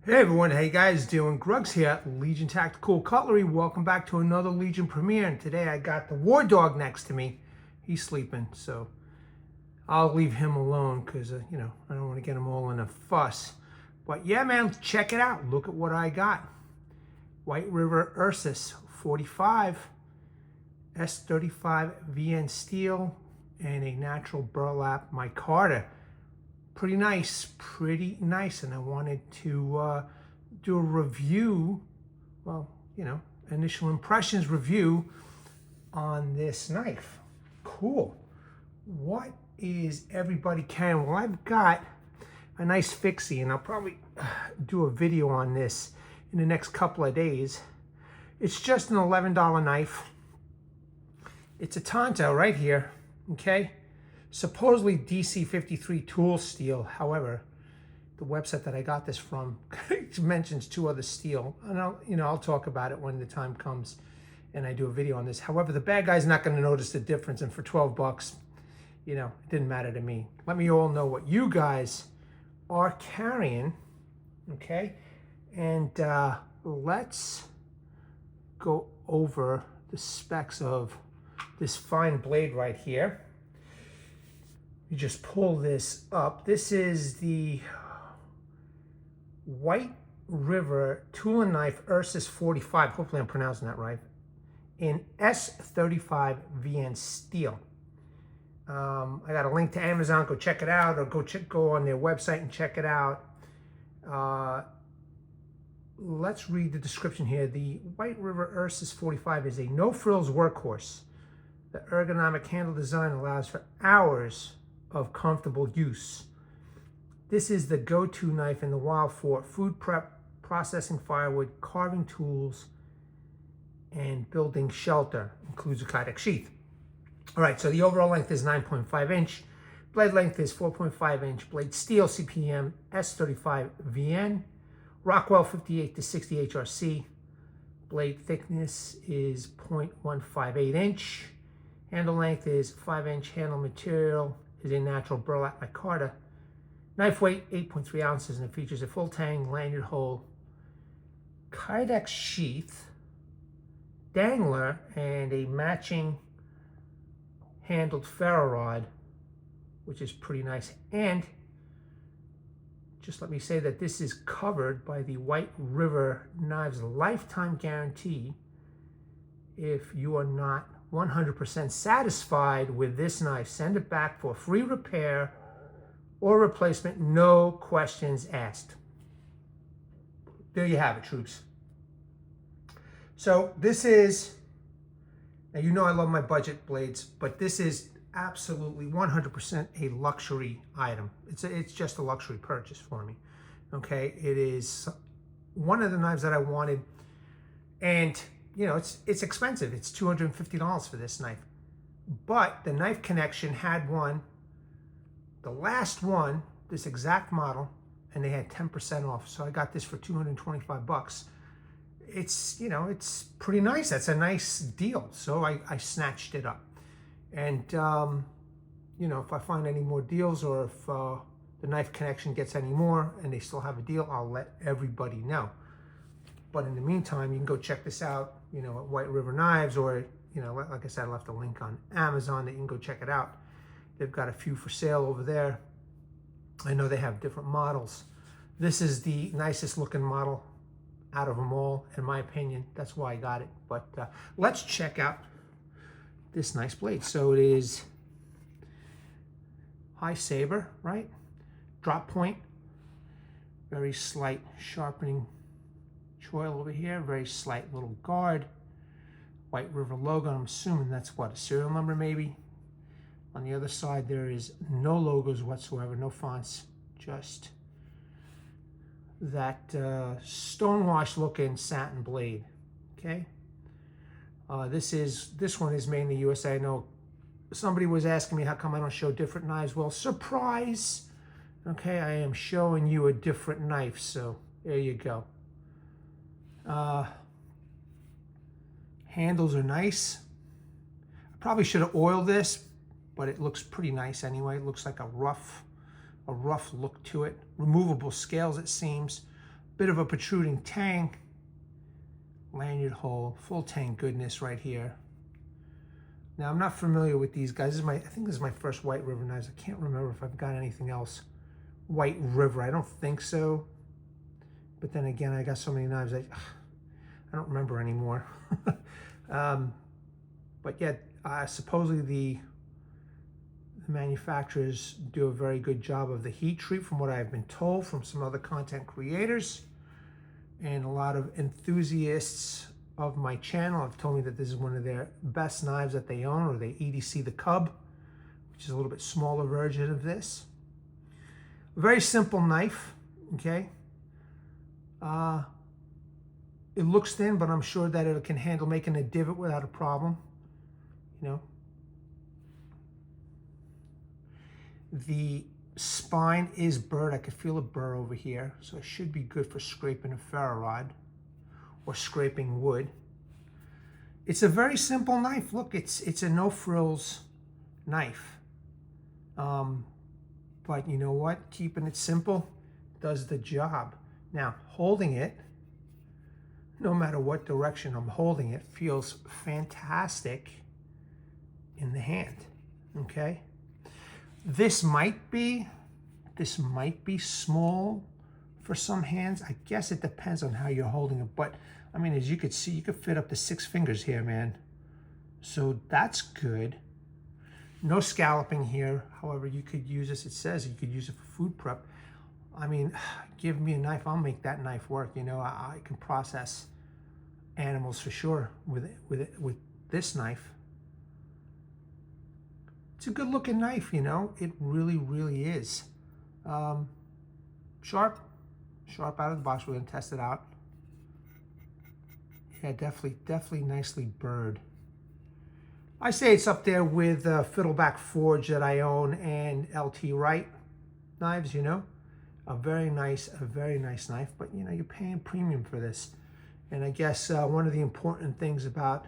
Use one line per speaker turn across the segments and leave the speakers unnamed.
Hey everyone, how you guys doing? Grugs here at Legion Tactical Cutlery. Welcome back to another Legion premiere. And today I got the War Dog next to me. He's sleeping, so I'll leave him alone because, I don't want to get him all in a fuss. But yeah, man, check it out. Look at what I got. White River Ursus 45, S35VN steel, and a natural burlap micarta. Pretty nice, and I wanted to do a review, initial impressions review on this knife. Cool. What is everybody carrying? Well, I've got a nice fixie, and I'll probably do a video on this in the next couple of days. It's just an $11 knife. It's a Tonto right here, okay? Supposedly DC53 tool steel. However, the website that I got this from mentions two other steel, and I'll talk about it when the time comes and I do a video on this. However, the bad guy's not going to notice the difference, and for 12 bucks, it didn't matter to me. Let me all know what you guys are carrying, okay? And let's go over the specs of this fine blade right here. You just pull this up. This is the White River tool and knife Ursus 45. Hopefully I'm pronouncing that right. In S35VN steel. I got a link to Amazon. Go check it out, or go on their website and check it out. Let's read the description here. The White River Ursus 45 is a no-frills workhorse. The ergonomic handle design allows for hours of comfortable use. This is the go-to knife in the wild for food prep, processing firewood, carving tools, and building shelter. Includes a Kydex sheath. All right, so the overall length is 9.5 inch. Blade length is 4.5 inch. Blade steel CPM S35VN. Rockwell 58 to 60 HRC. Blade thickness is 0.158 inch. Handle length is 5 inch. Handle material is a natural burlap micarta. Knife weight 8.3 ounces, and it features a full tang lanyard hole, Kydex sheath, Dangler, and a matching handled ferro rod, which is pretty nice. And just let me say that this is covered by the White River Knives lifetime guarantee. If you are not 100% satisfied with this knife, send it back for free repair or replacement, no questions asked. There you have it, troops. So this is, now I love my budget blades, but this is absolutely 100% a luxury item. It's just a luxury purchase for me, okay? It is one of the knives that I wanted, and it's expensive. It's $250 for this knife. But the Knife Connection had one, the last one, this exact model, and they had 10% off. So I got this for 225 bucks. It's, it's pretty nice. That's a nice deal. So I snatched it up. And, if I find any more deals, or if the Knife Connection gets any more and they still have a deal, I'll let everybody know. But in the meantime, you can go check this out, at White River Knives, or, like I said, I left a link on Amazon that you can go check it out. They've got a few for sale over there. I know they have different models. This is the nicest looking model out of them all, in my opinion. That's why I got it. But let's check out this nice blade. So it is high saber, right? Drop point, very slight sharpening choil over here, very slight little guard, White River logo. I'm assuming that's what, a serial number maybe. On the other side, there is no logos whatsoever, no fonts, just that stonewash looking satin blade. Okay, this one is made in the USA. I know somebody was asking me how come I don't show different knives. Well, surprise. Okay, I am showing you a different knife, so there you go. Handles are nice. I probably should have oiled this, but it looks pretty nice anyway. It looks like a rough look to it. Removable scales, it seems. bit of a protruding tang, lanyard hole, full tang goodness right here. Now I'm not familiar with these guys. I think this is my first White River knives. I can't remember if I've got anything else. White River, I don't think so. But then again, I got so many knives, I don't remember anymore. But yet, supposedly the manufacturers do a very good job of the heat treat, from what I've been told from some other content creators. And a lot of enthusiasts of my channel have told me that this is one of their best knives that they own, or they EDC the Cub, which is a little bit smaller version of this. A very simple knife, okay? It looks thin, but I'm sure that it can handle making a divot without a problem, you know. The spine is burred. I could feel a burr over here, so it should be good for scraping a ferro rod or scraping wood. It's a very simple knife. Look, it's a no frills knife. But you know what? Keeping it simple does the job. Now, holding it, no matter what direction I'm holding it, feels fantastic in the hand, okay? This might be small for some hands. I guess it depends on how you're holding it, but I mean, as you could see, you could fit up to 6 fingers here, man. So that's good. No scalloping here. However, you could use this. It says you could use it for food prep. I mean, give me a knife, I'll make that knife work. You know, I can process animals for sure with this knife. It's a good looking knife, you know. It really, really is. Sharp out of the box. We're gonna test it out. Yeah, definitely nicely burred. I say it's up there with Fiddleback Forge that I own and LT Wright knives, you know. A very nice knife, but you know, you're paying premium for this. And I guess one of the important things about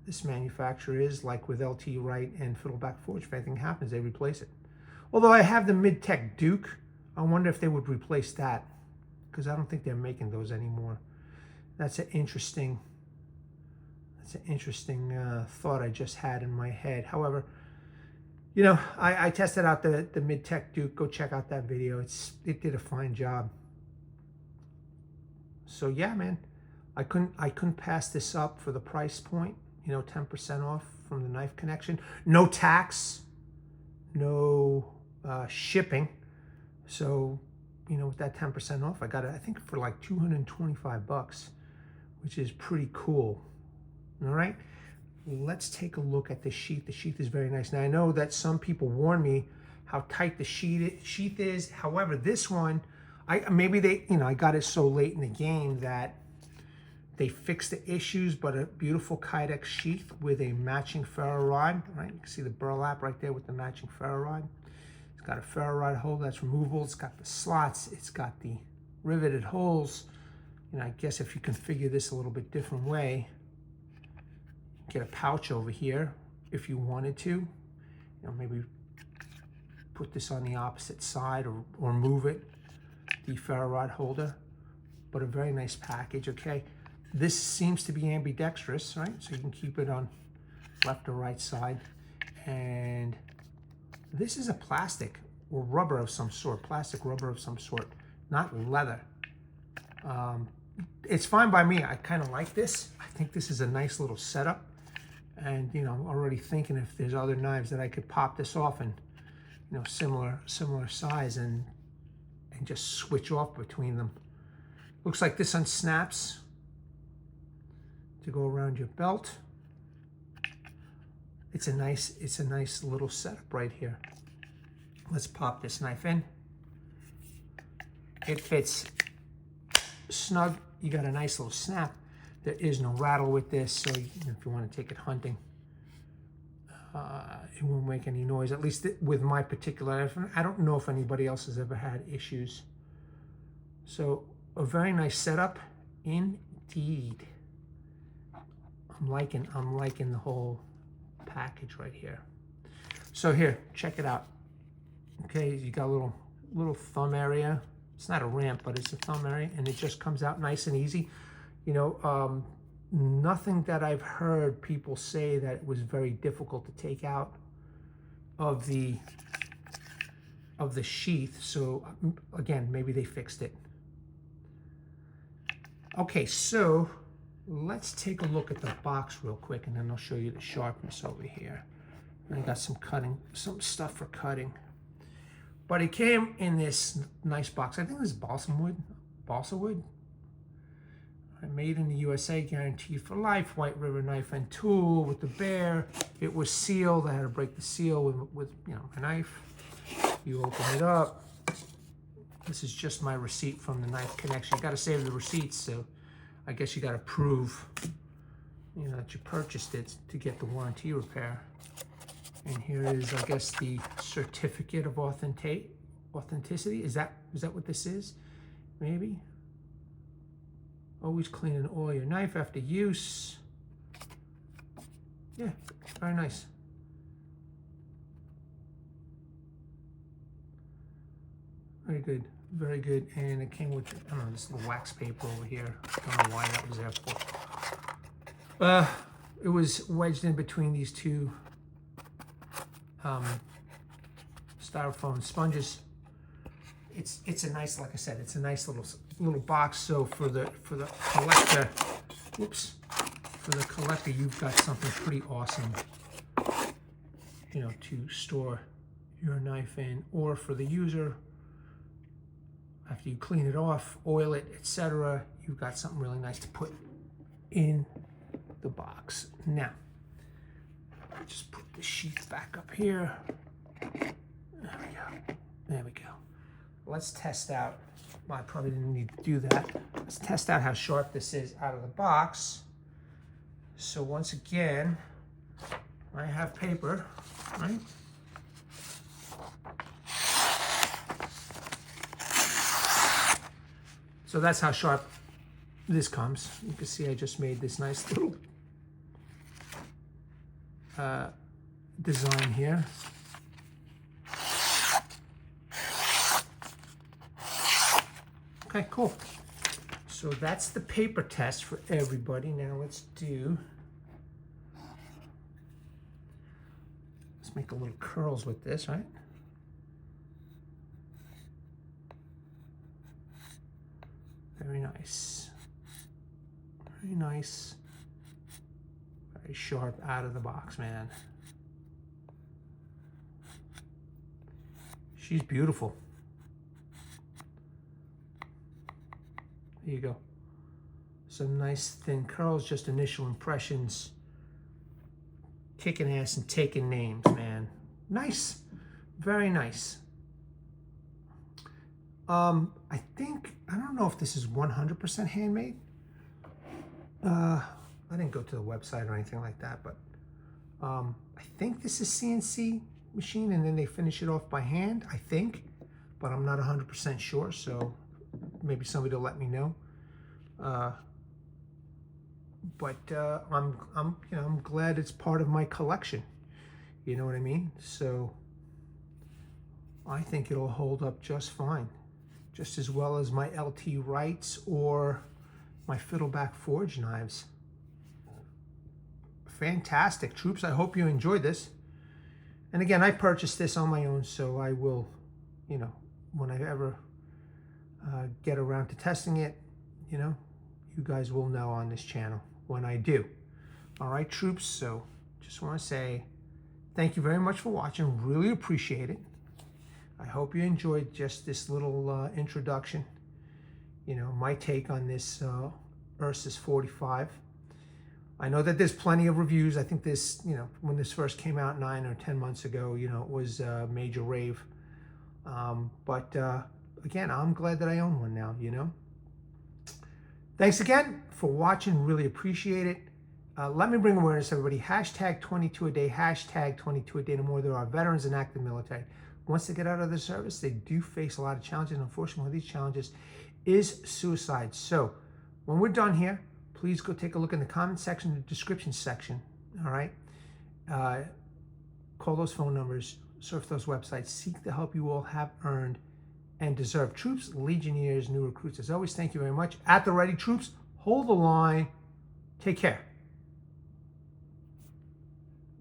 this manufacturer is, like with LT Wright and Fiddleback Forge, if anything happens, they replace it. Although I have the Mid-Tech Duke, I wonder if they would replace that, because I don't think they're making those anymore. That's an interesting thought I just had in my head. However, you know, I tested out the Mid-Tech Duke. Go check out that video. It did a fine job. So yeah, man, I couldn't pass this up for the price point. You know, 10% off from the Knife Connection. No tax, no shipping. So, you know, with that 10% off, I got it, I think, for like 225 bucks, which is pretty cool. All right, let's take a look at the sheath. The sheath is very nice. Now, I know that some people warn me how tight the sheath is. However, this one, maybe they, you know, I got it so late in the game that they fixed the issues, but a beautiful Kydex sheath with a matching ferro rod, right? You can see the burlap right there with the matching ferro rod. It's got a ferro rod hole that's removable. It's got the slots. It's got the riveted holes. You know, I guess if you configure this a little bit different way, get a pouch over here if you wanted to. You know, maybe put this on the opposite side or move it, the ferro rod holder. But a very nice package, okay? This seems to be ambidextrous, right? So you can keep it on left or right side. And this is a plastic or rubber of some sort, plastic rubber of some sort, not leather. It's fine by me. I kind of like this. I think this is a nice little setup. And, you know, I'm already thinking if there's other knives that I could pop this off and, you know, similar size and just switch off between them. Looks like this unsnaps to go around your belt. It's a nice little setup right here. Let's pop this knife in. It fits snug. You got a nice little snap. There is no rattle with this, so if you want to take it hunting, it won't make any noise, at least with my particular knife. I don't know if anybody else has ever had issues. So a very nice setup indeed. I'm liking the whole package right here. So here, check it out. Okay, you got a little thumb area it's not a ramp, but it's a thumb area, and it just comes out nice and easy. You know, nothing that I've heard people say that it was very difficult to take out of the sheath. So again, maybe they fixed it. Okay, so let's take a look at the box real quick, and then I'll show you the sharpness over here. I got some stuff for cutting. But it came in this nice box. I think this is balsa wood. Made in the USA, guaranteed for life. White River knife and tool with the bear. It was sealed. I had to break the seal with you know, a knife. You open it up. This is just my receipt from the knife connection. You got to save the receipts, so I guess you got to prove, you know, that you purchased it to get the warranty repair. And here is, I guess, the certificate of authenticity. Is that what this is? Maybe. Always clean and oil your knife after use. Yeah, very nice. Very good, very good. And it came with, I don't know, this little wax paper over here. I don't know why that was there for. It was wedged in between these two styrofoam sponges. It's a nice, like I said, it's a nice little box. So for the collector, whoops, for the collector, you've got something pretty awesome, you know, to store your knife in. Or for the user, after you clean it off, oil it, etc., you've got something really nice to put in the box. Now, just put the sheath back up here. There we go. There we go. Let's test out. Well, I probably didn't need to do that. Let's test out how sharp this is out of the box. So once again, I have paper, right? So that's how sharp this comes. You can see I just made this nice little design here. Okay, cool. So that's the paper test for everybody. Now let's make a little curls with this, right? Very nice. Very nice. Very sharp out of the box, man. She's beautiful. There you go. Some nice thin curls, just initial impressions. Kicking ass and taking names, man. Nice. Very nice. I think, I don't know if this is 100% handmade. I didn't go to the website or anything like that, but I think this is CNC machine, and then they finish it off by hand, I think, but I'm not 100% sure, so maybe somebody will let me know. I'm glad it's part of my collection. You know what I mean? So I think it'll hold up just fine, just as well as my LT Wrights or my Fiddleback Forge knives. Fantastic, troops. I hope you enjoyed this. And again, I purchased this on my own, so I will, you know, when I ever get around to testing it, you know, you guys will know on this channel when I do. All right, troops, so just want to say thank you very much for watching. Really appreciate it. I hope you enjoyed just this little introduction, you know, my take on this Ursus 45. I know that there's plenty of reviews. I think this, you know, when this first came out 9 or 10 months ago, you know, it was a major rave. Again, I'm glad that I own one now, you know. Thanks again for watching. Really appreciate it. Let me bring awareness, everybody. Hashtag 22 a day, hashtag 22 a day no more. There are veterans and active military. Once they get out of the service, they do face a lot of challenges. And unfortunately, one of these challenges is suicide. So when we're done here, please go take a look in the comment section, the description section, all right? Call those phone numbers, surf those websites, seek the help you all have earned and deserve troops, legionnaires, new recruits. As always, thank you very much. At the ready, troops. Hold the line. Take care.